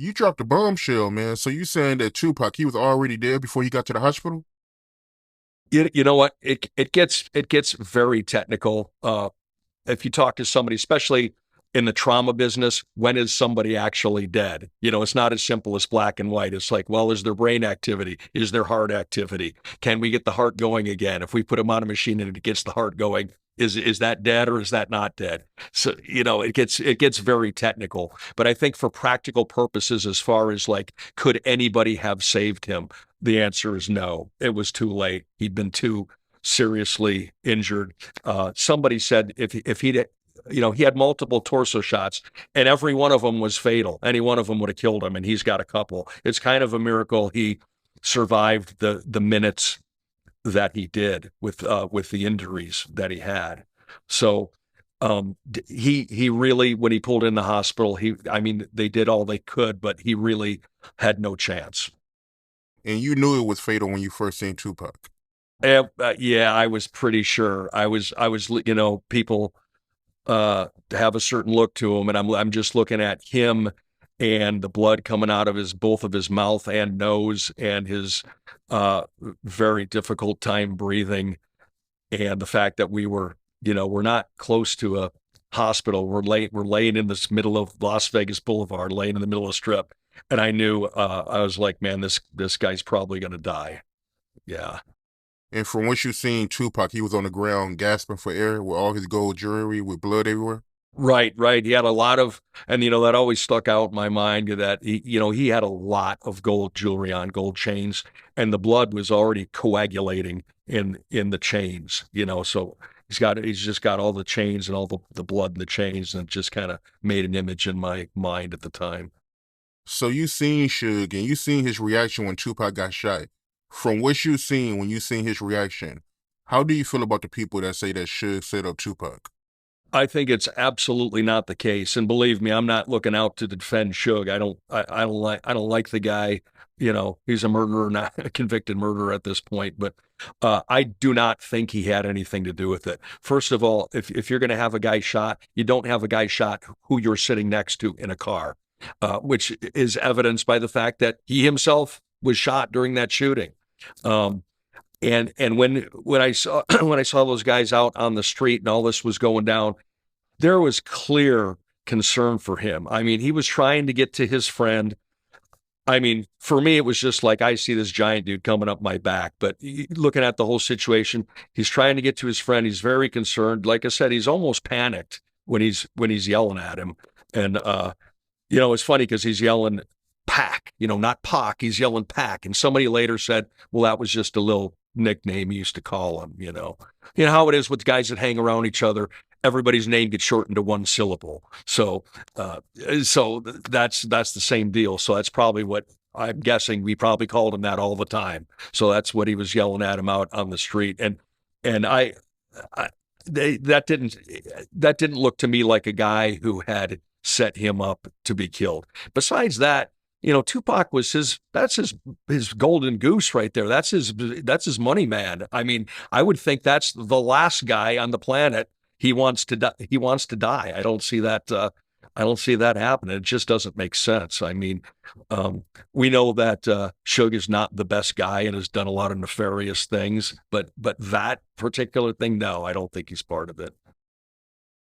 You dropped a bombshell, man. So you saying that Tupac, he was already dead before he got to the hospital? You know what? It gets very technical. If you talk to somebody, especially in the trauma business, when is somebody actually dead? It's not as simple as black and white. It's like, well, is there brain activity? Is there heart activity? Can we get the heart going again? If we put them on a machine and it gets the heart going, is that dead or is that not dead? So, it gets very technical. But I think for practical purposes, as far as like, could anybody have saved him? The answer is no. It was too late. He'd been too seriously injured. Somebody said if he'd he had multiple torso shots and every one of them was fatal. Any one of them would have killed him, and he's got a couple. It's kind of a miracle he survived the minutes that he did with the injuries that he had. So he really, when he pulled in the hospital, I mean they did all they could, but he really had no chance. And you knew it was fatal when you first seen Tupac. Yeah, I was pretty sure. People have a certain look to him, and I'm just looking at him and the blood coming out of his both of his mouth and nose, and his uh, very difficult time breathing, and the fact that we're not close to a hospital. We're laying in this middle of Las Vegas Boulevard, laying in the middle of the strip, and I knew I was like, man, this guy's probably gonna die. Yeah. And from what you seen Tupac, he was on the ground gasping for air with all his gold jewelry with blood everywhere. Right, right. He had a lot of, and that always stuck out in my mind that he had a lot of gold jewelry on, gold chains, and the blood was already coagulating in the chains. So he's just got all the chains and all the blood in the chains, and it just kind of made an image in my mind at the time. So you seen Suge and you seen his reaction when Tupac got shot. From what you seen when you seen his reaction, how do you feel about the people that say that Suge set up Tupac? I think it's absolutely not the case. And believe me, I'm not looking out to defend Suge. I don't like the guy. He's a murderer, not a convicted murderer at this point. But I do not think he had anything to do with it. First of all, if you're going to have a guy shot, you don't have a guy shot who you're sitting next to in a car, which is evidenced by the fact that he himself was shot during that shooting. Um, and when I saw when I saw those guys out on the street and all this was going down, there was clear concern for him. I mean, he was trying to get to his friend. I mean, for me, it was just like I see this giant dude coming up my back. But looking at the whole situation, he's trying to get to his friend. He's very concerned. Like I said, he's almost panicked when he's yelling at him. And it's funny because he's yelling Pack, not Pac. He's yelling Pack. And somebody later said, well, that was just a little nickname he used to call him. You know how it is with guys that hang around each other. Everybody's name gets shortened to one syllable. So that's the same deal. So that's probably what I'm guessing. We probably called him that all the time. So that's what he was yelling at him out on the street. And I they that didn't look to me like a guy who had set him up to be killed. Besides that, Tupac was his golden goose right there. That's his money man. I mean, I would think that's the last guy on the planet he wants to die. He wants to die. I don't see that. I don't see that happening. It just doesn't make sense. I mean, we know that Suge is not the best guy and has done a lot of nefarious things, but that particular thing, no, I don't think he's part of it.